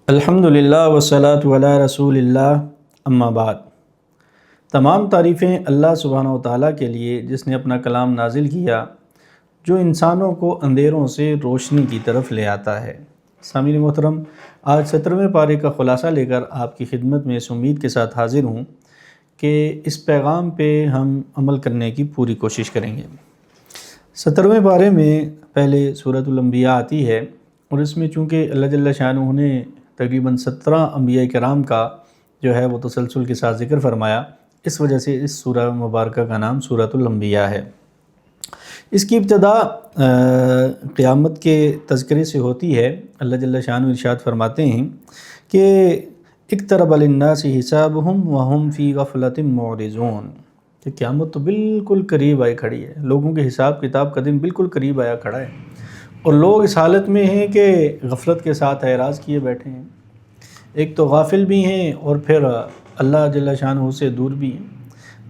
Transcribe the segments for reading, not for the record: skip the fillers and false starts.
الحمدللہ والصلاۃ علی رسول اللہ، اما بعد۔ تمام تعریفیں اللہ سبحانہ و تعالیٰ کے لیے جس نے اپنا کلام نازل کیا، جو انسانوں کو اندھیروں سے روشنی کی طرف لے آتا ہے۔ سامعین محترم، آج 17ویں پارے کا خلاصہ لے کر آپ کی خدمت میں اس امید کے ساتھ حاضر ہوں کہ اس پیغام پہ ہم عمل کرنے کی پوری کوشش کریں گے۔ 17ویں پارے میں پہلے سورۃ الانبیاء آتی ہے، اور اس میں چونکہ اللہ جل شانہ نے تقریباً 17 انبیاء کرام کا جو ہے وہ تسلسل کے ساتھ ذکر فرمایا، اس وجہ سے اس سورہ مبارکہ کا نام سورۃ الانبیاء ہے۔ اس کی ابتدا قیامت کے تذکرے سے ہوتی ہے۔ اللہ جل شانہ ارشاد فرماتے ہیں کہ اقترب للناس حسابهم وهم فی غفلۃ معرضون، کہ قیامت تو بالکل قریب آئی کھڑی ہے، لوگوں کے حساب کتاب کا دن بالکل قریب آیا کھڑا ہے، اور لوگ اس حالت میں ہیں کہ غفلت کے ساتھ اعراض کیے بیٹھے ہیں۔ ایک تو غافل بھی ہیں اور پھر اللہ جل شانہ سے دور بھی ہیں۔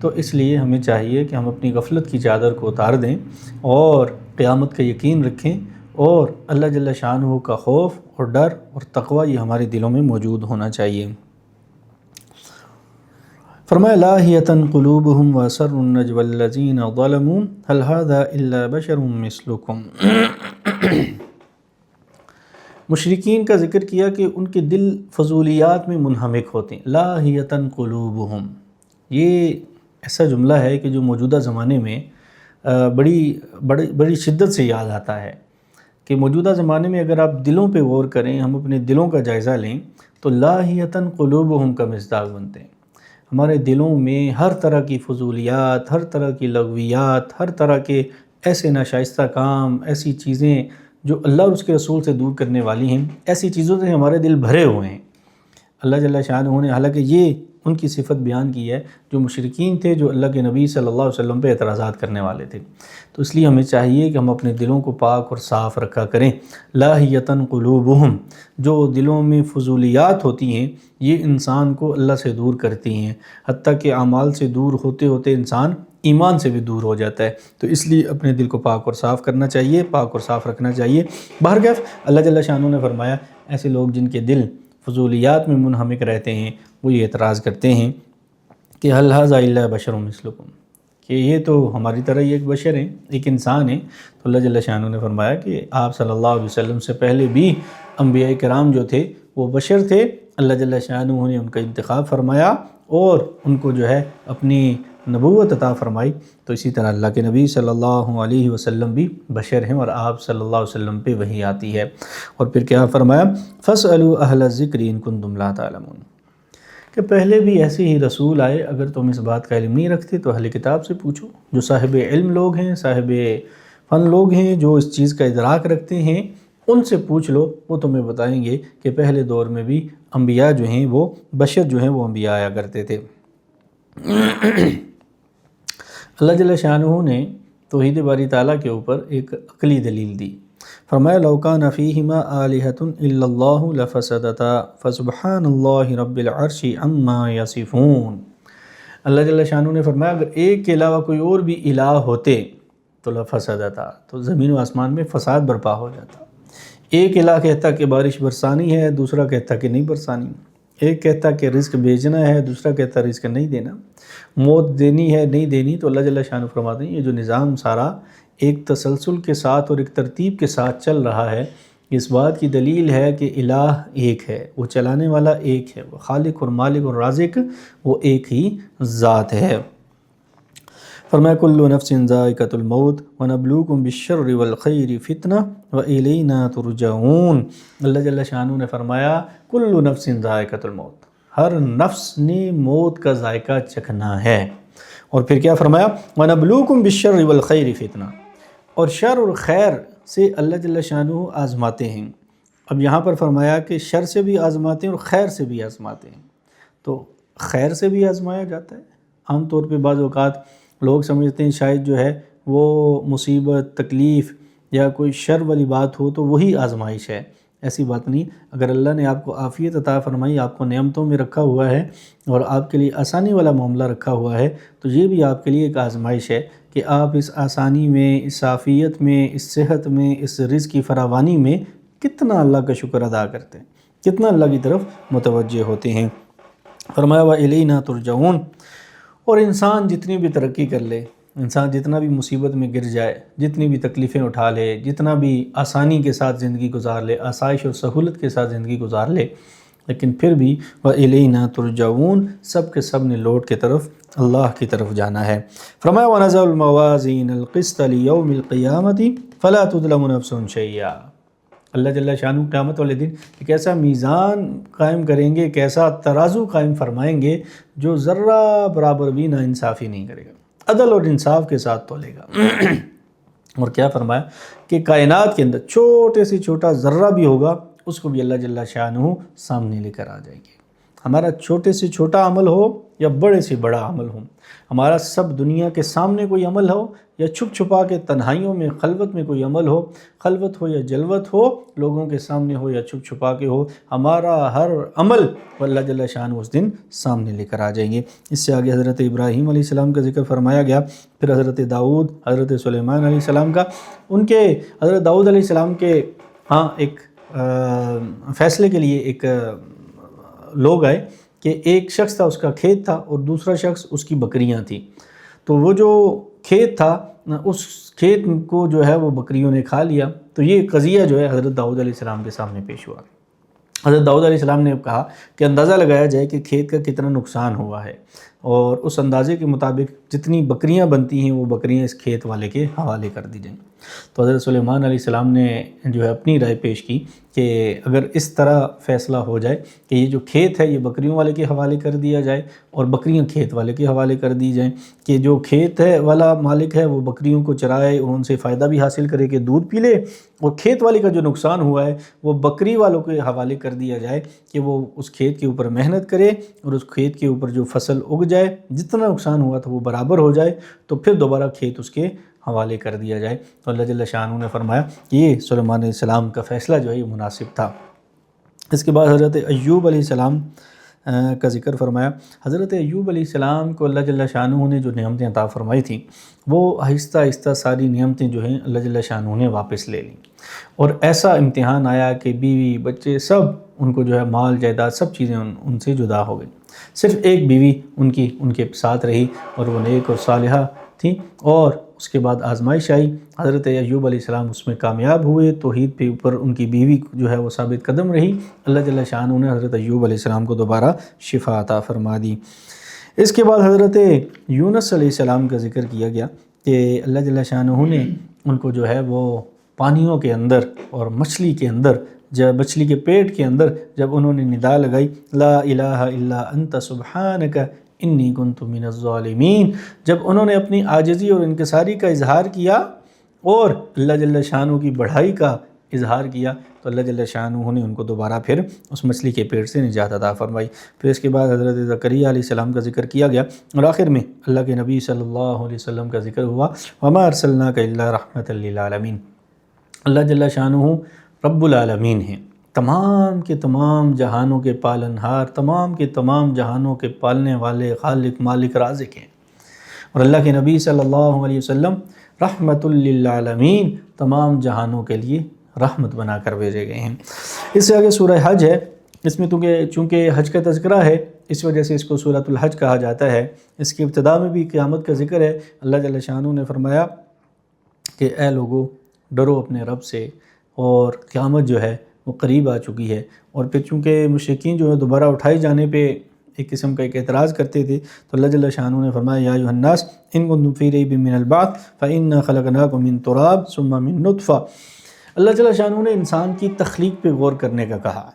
تو اس لیے ہمیں چاہیے کہ ہم اپنی غفلت کی چادر کو اتار دیں اور قیامت کا یقین رکھیں، اور اللہ جل شانہ کا خوف اور ڈر اور تقوی یہ ہمارے دلوں میں موجود ہونا چاہیے۔ فرمایا لاہیۃ قلوبہم واسروا النجوى الذین ظلموا هل هذا الا بشر مثلکم۔ مشرکین کا ذکر کیا کہ ان کے دل فضولیات میں منہمک ہوتے ہیں۔ لاہیۃ قلوبہم، یہ ایسا جملہ ہے کہ جو موجودہ زمانے میں بڑی شدت سے یاد آتا ہے، کہ موجودہ زمانے میں اگر آپ دلوں پہ غور کریں، ہم اپنے دلوں کا جائزہ لیں تو لاہیۃ قلوبہم کا مصداق بنتے ہیں۔ ہمارے دلوں میں ہر طرح کی فضولیات، ہر طرح کی لغویات، ہر طرح کے ایسے ناشائستہ کام، ایسی چیزیں جو اللہ اور اس کے رسول سے دور کرنے والی ہیں، ایسی چیزوں سے ہمارے دل بھرے ہوئے ہیں۔ اللہ جل شانہ نے حالانکہ یہ ان کی صفت بیان کی ہے جو مشرکین تھے، جو اللہ کے نبی صلی اللہ علیہ وسلم پہ اعتراضات کرنے والے تھے۔ تو اس لیے ہمیں چاہیے کہ ہم اپنے دلوں کو پاک اور صاف رکھا کریں۔ لاہیۃ قلوبہم، جو دلوں میں فضولیات ہوتی ہیں یہ انسان کو اللہ سے دور کرتی ہیں، حتیٰ کہ اعمال سے دور ہوتے ہوتے انسان ایمان سے بھی دور ہو جاتا ہے۔ تو اس لیے اپنے دل کو پاک اور صاف کرنا چاہیے، پاک اور صاف رکھنا چاہیے۔ بہرکیف اللہ جل شانہ نے فرمایا ایسے لوگ جن کے دل فضولیات میں منہمک رہتے ہیں، وہ یہ اعتراض کرتے ہیں کہ هل هذا الا بشر مثلکم، کہ یہ تو ہماری طرح ہی ایک بشر ہیں، ایک انسان ہیں۔ تو اللہ جل شانہ نے فرمایا کہ آپ صلی اللہ علیہ وسلم سے پہلے بھی انبیاء کرام جو تھے وہ بشر تھے۔ اللہ جل شانہ نے ان کا انتخاب فرمایا اور ان کو جو ہے اپنی نبوت عطا فرمائی۔ تو اسی طرح اللہ کے نبی صلی اللہ علیہ وسلم بھی بشر ہیں، اور آپ صلی اللہ علیہ وسلم پہ وحی آتی ہے۔ اور پھر کیا فرمایا، فاسألوا اہل الذکر ان کنتم لا تعلمون، کہ پہلے بھی ایسے ہی رسول آئے، اگر تم اس بات کا علم نہیں رکھتے تو اہل کتاب سے پوچھو، جو صاحب علم لوگ ہیں، صاحب فن لوگ ہیں، جو اس چیز کا ادراک رکھتے ہیں، ان سے پوچھ لو، وہ تمہیں بتائیں گے کہ پہلے دور میں بھی انبیاء جو ہیں وہ بشر جو ہیں وہ انبیاء آیا کرتے تھے۔ اللہ جل شانہ نے توحید باری تعالیٰ کے اوپر ایک عقلی دلیل دی۔ فرمایا لو کان فیہما آلہۃ الا اللہ لفسدتا فسبحان اللہ رب العرش عما یصفون۔ اللہ جل شانہ نے فرمایا اگر ایک کے علاوہ کوئی اور بھی الہ ہوتے تو لفسدتا، تو زمین و آسمان میں فساد برپا ہو جاتا۔ ایک الہ کہتا کہ بارش برسانی ہے، دوسرا کہتا کہ نہیں برسانی، ایک کہتا کہ رزق بھیجنا ہے، دوسرا کہتا رزق نہیں دینا، موت دینی ہے نہیں دینی۔ تو اللہ جل شانہ فرماتے ہیں یہ جو نظام سارا ایک تسلسل کے ساتھ اور ایک ترتیب کے ساتھ چل رہا ہے، اس بات کی دلیل ہے کہ الہ ایک ہے، وہ چلانے والا ایک ہے، وہ خالق اور مالک اور رازق وہ ایک ہی ذات ہے۔ فرمایا کل نفس ذائقۃ الموت ونبلوکم بالشر والخیر فتنہ والینا ترجعون۔ اللہ جل شانہ نے فرمایا کل نفس ذائقۃ الموت، ہر نفس نے موت کا ذائقہ چکھنا ہے۔ اور پھر کیا فرمایا وَنَبْلُوكُمْ بِالشَّرِّ وَالْخَيْرِ فِتْنَةً، اور شر اور خیر سے اللہ جل شانہ آزماتے ہیں۔ اب یہاں پر فرمایا کہ شر سے بھی آزماتے ہیں اور خیر سے بھی آزماتے ہیں، تو خیر سے بھی آزمایا جاتا ہے۔ عام طور پہ بعض اوقات لوگ سمجھتے ہیں شاید جو ہے وہ مصیبت، تکلیف یا کوئی شر والی بات ہو تو وہی آزمائش ہے، ایسی بات نہیں. اگر اللہ نے آپ کو عافیت عطا فرمائی، آپ کو نعمتوں میں رکھا ہوا ہے اور آپ کے لیے آسانی والا معاملہ رکھا ہوا ہے، تو یہ بھی آپ کے لیے ایک آزمائش ہے کہ آپ اس آسانی میں، اس عافیت میں، اس صحت میں، اس رزق کی فراوانی میں کتنا اللہ کا شکر ادا کرتے ہیں، کتنا اللہ کی طرف متوجہ ہوتے ہیں. فرمایا وَإِلَيْنَا تُرْجَعُونَ. اور انسان جتنی بھی ترقی کر لے، انسان جتنا بھی مصیبت میں گر جائے، جتنی بھی تکلیفیں اٹھا لے، جتنا بھی آسانی کے ساتھ زندگی گزار لے، آسائش اور سہولت کے ساتھ زندگی گزار لے، لیکن پھر بھی وَإِلَيْنَا تُرْجَعُونَ، سب کے سب نے لوٹ کے طرف اللہ کی طرف جانا ہے. فرمایا وَنَضَعُ الْمَوَازِينَ الْقِسْطَ لِيَوْمِ الْقِيَامَةِ فَلَا تُظْلَمُ نَفْسٌ شَيْئًا. اللہ جل شانہ قیامت والے دن ایک ایسا میزان قائم کریں گے، ایک ایسا ترازو قائم فرمائیں گے جو ذرہ برابر بھی ناانصافی نہیں کرے گا، عدل اور انصاف کے ساتھ تولے گا. اور کیا فرمایا کہ کائنات کے اندر چھوٹے سے چھوٹا ذرہ بھی ہوگا، اس کو بھی اللہ جل شانہ سامنے لے کر آ جائیں گے. ہمارا چھوٹے سے چھوٹا عمل ہو یا بڑے سے بڑا عمل ہو، ہمارا سب دنیا کے سامنے کوئی عمل ہو یا چھپ چھپا کے تنہائیوں میں خلوت میں کوئی عمل ہو، خلوت ہو یا جلوت ہو، لوگوں کے سامنے ہو یا چھپ چھپا کے ہو، ہمارا ہر عمل اللہ جل شانہ اس دن سامنے لے کر آ جائیں گے. اس سے آگے حضرت ابراہیم علیہ السلام کا ذکر فرمایا گیا، پھر حضرت داؤد، حضرت سلیمان علیہ السلام کا. ان کے حضرت داؤد علیہ السلام کے ہاں ایک فیصلے کے لیے ایک لوگ آئے کہ ایک شخص تھا، اس کا کھیت تھا، اور دوسرا شخص اس کی بکریاں تھیں. تو وہ جو کھیت تھا، اس کھیت کو جو ہے وہ بکریوں نے کھا لیا. تو یہ قضیہ جو ہے حضرت داؤد علیہ السلام کے سامنے پیش ہوا. حضرت داؤد علیہ السلام نے کہا کہ اندازہ لگایا جائے کہ کھیت کا کتنا نقصان ہوا ہے، اور اس اندازے کے مطابق جتنی بکریاں بنتی ہیں وہ بکریاں اس کھیت والے کے حوالے کر دی جائیں. تو حضرت سلیمان علیہ السلام نے جو ہے اپنی رائے پیش کی کہ اگر اس طرح فیصلہ ہو جائے کہ یہ جو کھیت ہے یہ بکریوں والے کے حوالے کر دیا جائے اور بکریاں کھیت والے کے حوالے کر دی جائیں، کہ جو کھیت ہے والا مالک ہے وہ بکریوں کو چرائے اور ان سے فائدہ بھی حاصل کرے کہ دودھ پی لے، اور کھیت والے کا جو نقصان ہوا ہے وہ بکری والوں کے حوالے کر دیا جائے کہ وہ اس کھیت کے اوپر محنت کرے اور اس کھیت کے اوپر جو فصل اگ جائے، جتنا نقصان ہوا تھا وہ برابر ہو جائے، تو پھر دوبارہ کھیت اس کے حوالے کر دیا جائے. تو اللہ جل شانہ نے فرمایا کہ یہ سلیمان علیہ السلام کا فیصلہ جو ہے یہ مناسب تھا. اس کے بعد حضرت ایوب علیہ السلام کا ذکر فرمایا. حضرت ایوب علیہ السلام کو اللہ جل شانہ نے جو نعمتیں عطا فرمائی تھیں، وہ آہستہ آہستہ ساری نعمتیں جو ہیں اللہ جل شانہ نے واپس لے لیں، اور ایسا امتحان آیا کہ بیوی بچے سب ان کو جو ہے مال جائیداد سب چیزیں ان سے جدا ہو گئی. صرف ایک بیوی ان کے ساتھ رہی اور وہ نیک اور صالحہ تھی. اور اس کے بعد آزمائش آئی، حضرت ایوب علیہ السلام اس میں کامیاب ہوئے، توحید پہ اوپر ان کی بیوی جو ہے وہ ثابت قدم رہی. اللہ جل شانہ نے حضرت ایوب علیہ السلام کو دوبارہ شفا عطا فرما دی. اس کے بعد حضرت یونس علیہ السلام کا ذکر کیا گیا کہ اللہ جل شانہ نے ان کو جو ہے وہ پانیوں کے اندر اور مچھلی کے اندر، جب مچھلی کے پیٹ کے اندر جب انہوں نے ندا لگائی لا الہ الا انت سبحانک انی کنت من الظالمین، جب انہوں نے اپنی عاجزی اور انکساری کا اظہار کیا اور اللہ جل شانہ کی بڑائی کا اظہار کیا، تو اللہ جل شانہ نے ان کو دوبارہ پھر اس مچھلی کے پیٹ سے نجات عطا فرمائی. پھر اس کے بعد حضرت زکریا علیہ السلام کا ذکر کیا گیا، اور آخر میں اللہ کے نبی صلی اللہ علیہ وسلم کا ذکر ہوا. وما ارسلناک الا رحمۃ للعالمین. اللہ جل شانہ رب العالمین ہیں، تمام کے تمام جہانوں کے پالنہار، تمام کے تمام جہانوں کے پالنے والے، خالق مالک رازق ہیں. اور اللہ کے نبی صلی اللہ علیہ وسلم رحمت للعالمین، تمام جہانوں کے لیے رحمت بنا کر بھیجے گئے ہیں. اس سے آگے سورہ حج ہے، اس میں چونکہ حج کا تذکرہ ہے اس وجہ سے اس کو سورۃ الحج کہا جاتا ہے. اس کی ابتدا میں بھی قیامت کا ذکر ہے. اللہ جل شانہ نے فرمایا کہ اے لوگو ڈرو اپنے رب سے، اور قیامت جو ہے وہ قریب آ چکی ہے. اور پھر چونکہ مشرکین جو ہے دوبارہ اٹھائے جانے پہ ایک قسم کا ایک اعتراض کرتے تھے، تو اللہ جل شانہ نے فرمایا یا ایھا الناس ان کنتم فی ریب من البعث فانا خلقناکم من تراب ثم من نطفہ. اللہ جل شانہ نے انسان کی تخلیق پہ غور کرنے کا کہا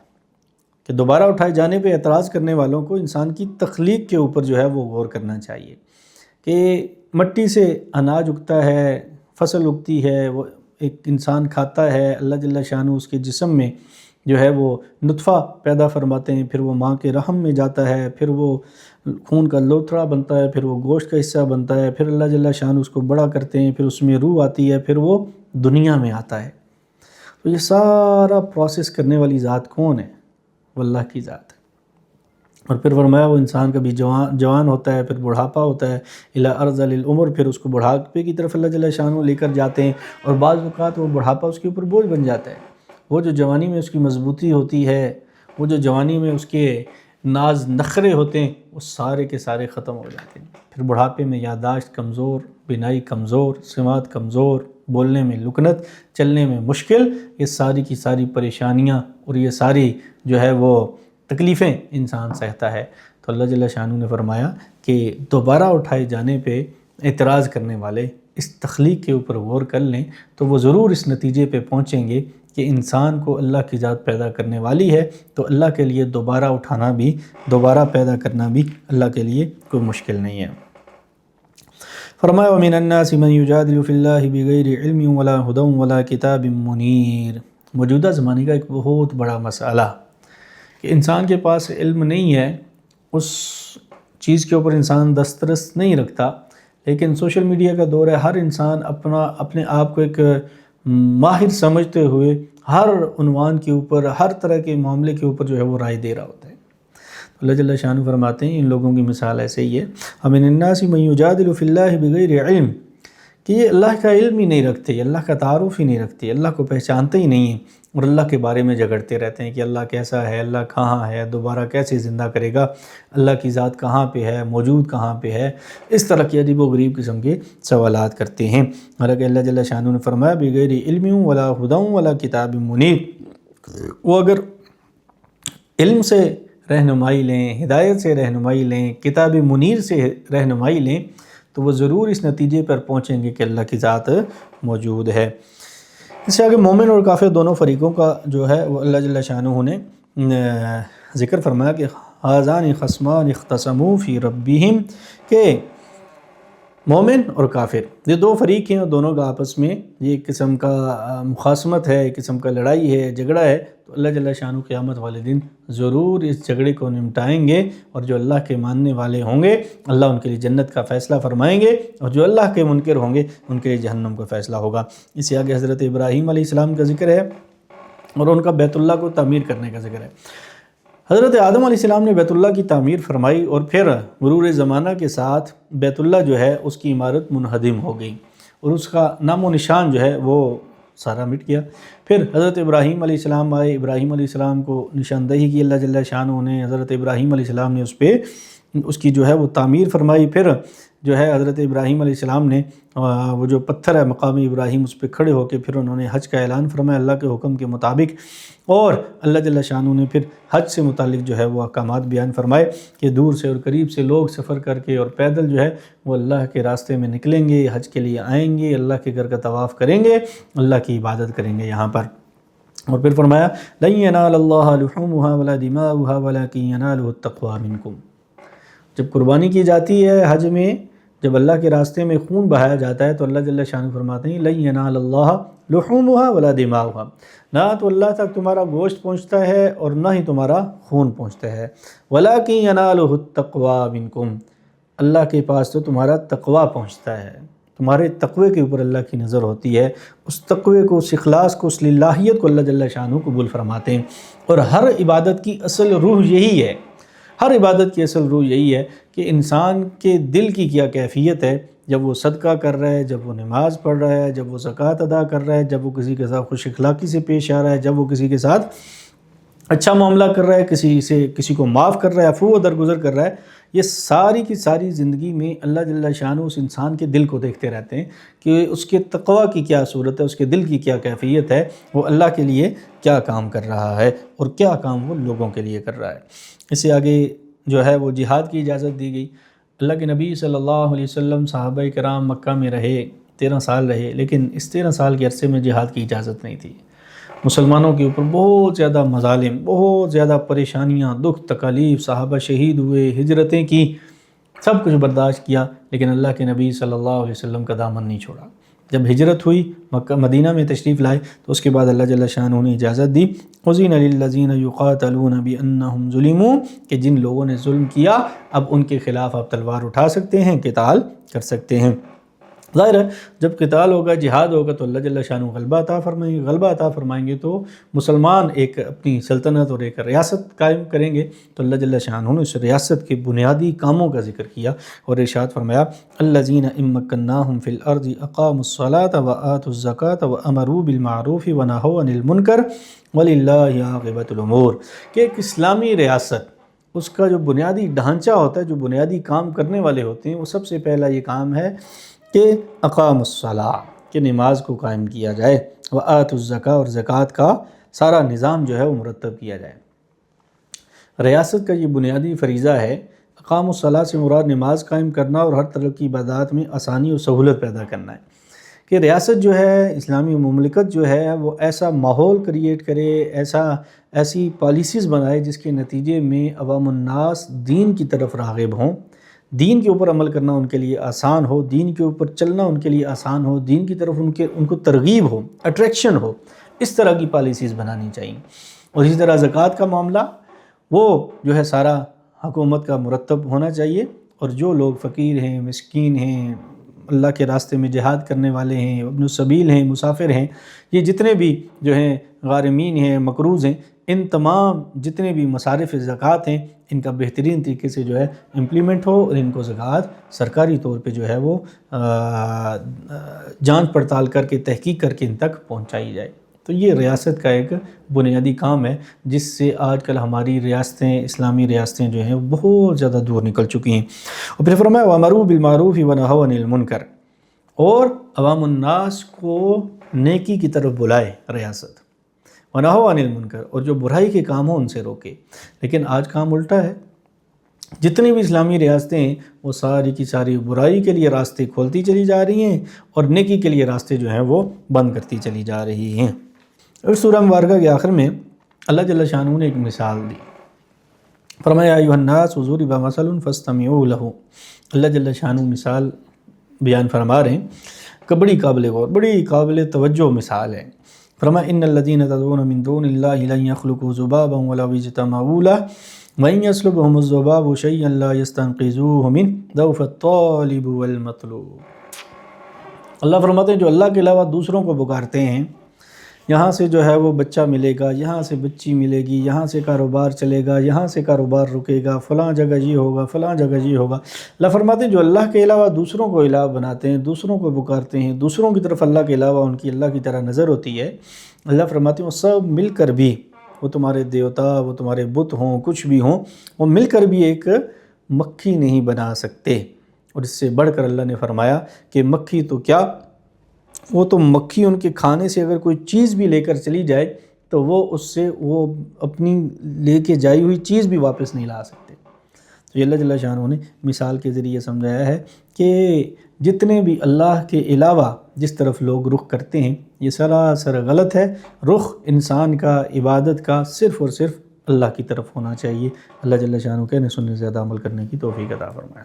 کہ دوبارہ اٹھائے جانے پہ اعتراض کرنے والوں کو انسان کی تخلیق کے اوپر جو ہے وہ غور کرنا چاہیے کہ مٹی سے اناج اگتا ہے، فصل اگتی ہے، وہ ایک انسان کھاتا ہے، اللہ جل شانہ اس کے جسم میں جو ہے وہ نطفہ پیدا فرماتے ہیں، پھر وہ ماں کے رحم میں جاتا ہے، پھر وہ خون کا لوتھڑا بنتا ہے، پھر وہ گوشت کا حصہ بنتا ہے، پھر اللہ جل شانہ اس کو بڑا کرتے ہیں، پھر اس میں روح آتی ہے، پھر وہ دنیا میں آتا ہے. تو یہ سارا پروسیس کرنے والی ذات کون ہے؟ وہ اللہ کی ذات ہے۔ اور پھر فرمایا وہ انسان کبھی جوان ہوتا ہے، پھر بڑھاپا ہوتا ہے، الی ارذل العمر، پھر اس کو بڑھاپے کی طرف اللہ جل شانہ لے کر جاتے ہیں، اور بعض اوقات وہ بڑھاپا اس کے اوپر بوجھ بن جاتا ہے۔ وہ جو جوانی میں اس کی مضبوطی ہوتی ہے، وہ جو جوانی میں اس کے ناز نخرے ہوتے ہیں، وہ سارے کے سارے ختم ہو جاتے ہیں۔ پھر بڑھاپے میں یادداشت کمزور، بینائی کمزور، سماعت کمزور، بولنے میں لکنت، چلنے میں مشکل، یہ ساری کی ساری پریشانیاں اور یہ ساری جو ہے وہ تکلیفیں انسان سہتا ہے۔ تو اللہ جل شانہ نے فرمایا کہ دوبارہ اٹھائے جانے پہ اعتراض کرنے والے اس تخلیق کے اوپر غور کر لیں تو وہ ضرور اس نتیجے پہ پہنچیں گے کہ انسان کو اللہ کی ذات پیدا کرنے والی ہے، تو اللہ کے لیے دوبارہ اٹھانا بھی، دوبارہ پیدا کرنا بھی اللہ کے لیے کوئی مشکل نہیں ہے۔ فرمایا وَمِنَ النَّاسِ مَن يُجَادِلُ فِي اللَّهِ بِغَيْرِ عِلْمٍ وَلَا هُدًى وَلَا كِتَابٍ مُنِيرٍ۔ موجودہ زمانے کا ایک بہت بڑا مسئلہ کہ انسان کے پاس علم نہیں ہے، اس چیز کے اوپر انسان دسترس نہیں رکھتا، لیکن سوشل میڈیا کا دور ہے، ہر انسان اپنے آپ کو ایک ماہر سمجھتے ہوئے ہر عنوان کے اوپر، ہر طرح کے معاملے کے اوپر جو ہے وہ رائے دے رہا ہوتا ہے۔ اللہ جل شانہ فرماتے ہیں ان لوگوں کی مثال ایسے ہی ہے، وَمِنَ النَّاسِ مَن يُجَادِلُ فِي اللَّهِ بِغَيْرِ عِلْمٍ، کہ یہ اللہ کا علم ہی نہیں رکھتے، اللہ کا تعارف ہی نہیں رکھتے، اللہ کو پہچانتے ہی نہیں ہیں، اور اللہ کے بارے میں جھگڑتے رہتے ہیں کہ اللہ کیسا ہے، اللہ کہاں ہے، دوبارہ کیسے زندہ کرے گا، اللہ کی ذات کہاں پہ ہے، موجود کہاں پہ ہے، اس طرح کے عجیب و غریب قسم کے سوالات کرتے ہیں۔ حالانکہ اللہ جل شانہ نے فرمایا بغیر علم ولا ہدی ولا کتاب منیر، وہ اگر علم سے رہنمائی لیں، ہدایت سے رہنمائی لیں، کتاب منیر سے رہنمائی لیں، تو وہ ضرور اس نتیجے پر پہنچیں گے کہ اللہ کی ذات موجود ہے۔ اس سے آگے مومن اور کافر دونوں فریقوں کا جو ہے وہ اللہ جل شانہ نے ذکر فرمایا کہ ھذان خصمان اختصموا فی ربہم، کہ مومن اور کافر یہ دو فریق ہیں، اور دونوں کا آپس میں یہ ایک قسم کا مخاصمت ہے، ایک قسم کا لڑائی ہے، جھگڑا ہے۔ تو اللہ جل شانہ قیامت والے دن ضرور اس جھگڑے کو نمٹائیں گے، اور جو اللہ کے ماننے والے ہوں گے اللہ ان کے لیے جنت کا فیصلہ فرمائیں گے، اور جو اللہ کے منکر ہوں گے ان کے لیے جہنم کا فیصلہ ہوگا۔ اس سے آگے حضرت ابراہیم علیہ السلام کا ذکر ہے اور ان کا بیت اللہ کو تعمیر کرنے کا ذکر ہے۔ حضرت آدم علیہ السلام نے بیت اللہ کی تعمیر فرمائی، اور پھر مرور زمانہ کے ساتھ بیت اللہ جو ہے اس کی عمارت منہدم ہو گئی، اور اس کا نام و نشان جو ہے وہ سارا مٹ گیا۔ پھر حضرت ابراہیم علیہ السلام آئے، ابراہیم علیہ السلام کو نشاندہی کی اللہ جل شانہ نے، حضرت ابراہیم علیہ السلام نے اس پہ اس کی جو ہے وہ تعمیر فرمائی۔ پھر جو ہے حضرت ابراہیم علیہ السلام نے وہ جو پتھر ہے مقام ابراہیم اس پہ کھڑے ہو کے پھر انہوں نے حج کا اعلان فرمایا اللہ کے حکم کے مطابق، اور اللہ جل شانہ نے پھر حج سے متعلق جو ہے وہ احکامات بیان فرمائے کہ دور سے اور قریب سے لوگ سفر کر کے اور پیدل جو ہے وہ اللہ کے راستے میں نکلیں گے، حج کے لیے آئیں گے، اللہ کے گھر کا طواف کریں گے، اللہ کی عبادت کریں گے یہاں پر۔ اور پھر فرمایا لن ینال اللہ لحومها ولا دماؤها ولکن ینالہ التقوی منکم، جب قربانی کی جاتی ہے حج میں، جب اللہ کے راستے میں خون بہایا جاتا ہے تو اللہ جل شانہ فرماتے ہیں لن ینال اللہ لحومها ولا دماؤها، نہ تو اللہ تک تمہارا گوشت پہنچتا ہے اور نہ ہی تمہارا خون پہنچتا ہے، ولکن ینالہ التقوی منکم، اللہ کے پاس تو تمہارا تقوی پہنچتا ہے، تمہارے تقوی کے اوپر اللہ کی نظر ہوتی ہے، اس تقوی کو، اس اخلاص کو، اس للہیت کو اللہ جل شانہ قبول فرماتے ہیں۔ اور ہر عبادت کی اصل روح یہی ہے، ہر عبادت کی اصل روح یہی ہے کہ انسان کے دل کی کیا کیفیت ہے جب وہ صدقہ کر رہا ہے، جب وہ نماز پڑھ رہا ہے، جب وہ زکوٰۃ ادا کر رہا ہے، جب وہ کسی کے ساتھ خوش اخلاقی سے پیش آ رہا ہے، جب وہ کسی کے ساتھ اچھا معاملہ کر رہا ہے، کسی کو معاف کر رہا ہے، عفو و درگزر کر رہا ہے، یہ ساری کی ساری زندگی میں اللہ جل شانہ اس انسان کے دل کو دیکھتے رہتے ہیں کہ اس کے تقوی کی کیا صورت ہے، اس کے دل کی کیا کیفیت ہے، وہ اللہ کے لیے کیا کام کر رہا ہے اور کیا کام وہ لوگوں کے لیے کر رہا ہے۔ اس سے آگے جو ہے وہ جہاد کی اجازت دی گئی۔ اللہ کے نبی صلی اللہ علیہ وسلم صحابہ کرام مکہ میں رہے، 13 سال رہے، لیکن اس 13 سال کے عرصے میں جہاد کی اجازت نہیں تھی۔ مسلمانوں کے اوپر بہت زیادہ مظالم، بہت زیادہ پریشانیاں، دکھ تکالیف، صحابہ شہید ہوئے، ہجرتیں کی، سب کچھ برداشت کیا، لیکن اللہ کے نبی صلی اللہ علیہ وسلم کا دامن نہیں چھوڑا۔ جب ہجرت ہوئی، مکہ مدینہ میں تشریف لائے، تو اس کے بعد اللہ جل شانہ نے اجازت دی اذن للذین یقاتلون بانہم ظلموا، کہ جن لوگوں نے ظلم کیا اب ان کے خلاف آپ تلوار اٹھا سکتے ہیں، قتال کر سکتے ہیں۔ ظاہر ہے جب قتال ہوگا، جہاد ہوگا تو اللہ جل شانہ غلبہ عطا فرمائیں گے، غلبہ عطا فرمائیں گے تو مسلمان ایک اپنی سلطنت اور ایک ریاست قائم کریں گے۔ تو اللہ جل شانہ نے اس ریاست کے بنیادی کاموں کا ذکر کیا اور ارشاد فرمایا الذین ان مکناہم فی الارض اقاموا الصلاۃ وآتوا الزکاۃ وامروا بالمعروف ونہوا عن المنکر وللہ عاقبۃ الامور، کہ ایک اسلامی ریاست اس کا جو بنیادی ڈھانچہ ہوتا ہے، جو بنیادی کام کرنے والے ہوتے ہیں، وہ سب سے پہلا یہ کام ہے کہ اقام الصلاۃ، کہ نماز کو قائم کیا جائے، وآتوا الزکاۃ، اور زکوٰۃ کا سارا نظام جو ہے وہ مرتب کیا جائے۔ ریاست کا یہ بنیادی فریضہ ہے۔ اقام الصلاۃ سے مراد نماز قائم کرنا اور ہر طرح کی عبادات میں آسانی اور سہولت پیدا کرنا ہے، کہ ریاست جو ہے، اسلامی مملکت جو ہے وہ ایسا ماحول کریٹ کرے، ایسی پالیسیز بنائے جس کے نتیجے میں عوام الناس دین کی طرف راغب ہوں، دین کے اوپر عمل کرنا ان کے لیے آسان ہو، دین کے اوپر چلنا ان کے لیے آسان ہو، دین کی طرف ان کو ترغیب ہو، اٹریکشن ہو، اس طرح کی پالیسیز بنانی چاہیے۔ اور اسی طرح زکوٰۃ کا معاملہ وہ جو ہے سارا حکومت کا مرتب ہونا چاہیے، اور جو لوگ فقیر ہیں، مسکین ہیں، اللہ کے راستے میں جہاد کرنے والے ہیں، ابن السبیل ہیں، مسافر ہیں، یہ جتنے بھی جو ہیں غارمین ہیں، مقروض ہیں، ان تمام جتنے بھی مصارف زکوٰۃ ہیں، ان کا بہترین طریقے سے جو ہے امپلیمنٹ ہو، اور ان کو زکوٰۃ سرکاری طور پہ جو ہے وہ جانچ پڑتال کر کے، تحقیق کر کے ان تک پہنچائی جائے۔ تو یہ ریاست کا ایک بنیادی کام ہے جس سے آج کل ہماری ریاستیں، اسلامی ریاستیں جو ہیں بہت زیادہ دور نکل چکی ہیں۔ اور پھر فرمایا وَأَمَرُوا بِالْمَعْرُوفِ وَنَهَوْا عَنِ الْمُنکَرِ، اور عوام الناس کو نیکی کی طرف بلائے ریاست، وَنَهَوْا عَنِ الْمُنکَرِ، اور جو برائی کے کام ہوں ان سے روکے۔ لیکن آج کام الٹا ہے، جتنی بھی اسلامی ریاستیں ہیں وہ ساری کی ساری برائی کے لیے راستے کھولتی چلی جا رہی ہیں، اور نیکی کے لیے راستے جو ہیں وہ بند کرتی چلی جا رہی ہیں۔ اس سورہ مبارکہ کے آخر میں اللہ جل شانہ نے ایک مثال دی، فرمایا ایھا الناس ضرب مثل فاستمعوا لہ۔ اللہ جل شانہ مثال بیان فرما رہے ہیں کہ بڑی قابل غور، بڑی قابل توجہ مثال ہے۔ فرمایا ان الذین تدعون من دون اللہ لن یخلقوا ذبابا ولو اجتمعوا لہ وإن يسلبهم الذباب شيئا لا يستنقذوه منه ضعف الطالب والمطلوب۔ اللہ فرماتے ہیں جو اللہ کے علاوہ دوسروں کو پکارتے ہیں، یہاں سے جو ہے وہ بچہ ملے گا، یہاں سے بچی ملے گی، یہاں سے کاروبار چلے گا، یہاں سے کاروبار رکے گا، فلاں جگہ یہ ہوگا، فلاں جگہ یہ ہوگا۔ اللہ فرماتے ہیں جو اللہ کے علاوہ دوسروں کو الہ بناتے ہیں، دوسروں کو پکارتے ہیں، دوسروں کی طرف اللہ کے علاوہ ان کی اللہ کی طرح نظر ہوتی ہے، اللہ فرماتے ہیں وہ سب مل کر بھی، وہ تمہارے دیوتا، وہ تمہارے بت ہوں، کچھ بھی ہوں، وہ مل کر بھی ایک مکھی نہیں بنا سکتے۔ اور اس سے بڑھ کر اللہ نے فرمایا کہ مکھی تو کیا، وہ تو مکھی ان کے کھانے سے اگر کوئی چیز بھی لے کر چلی جائے تو وہ اس سے وہ اپنی لے کے جائی ہوئی چیز بھی واپس نہیں لا سکتے۔ تو یہ اللہ جل شانہ نے مثال کے ذریعے سمجھایا ہے کہ جتنے بھی اللہ کے علاوہ جس طرف لوگ رخ کرتے ہیں یہ سراسر غلط ہے۔ رخ انسان کا، عبادت کا صرف اور صرف اللہ کی طرف ہونا چاہیے۔ اللہ جل شانہ کہنے سننے سے زیادہ عمل کرنے کی توفیق عطا فرمائے۔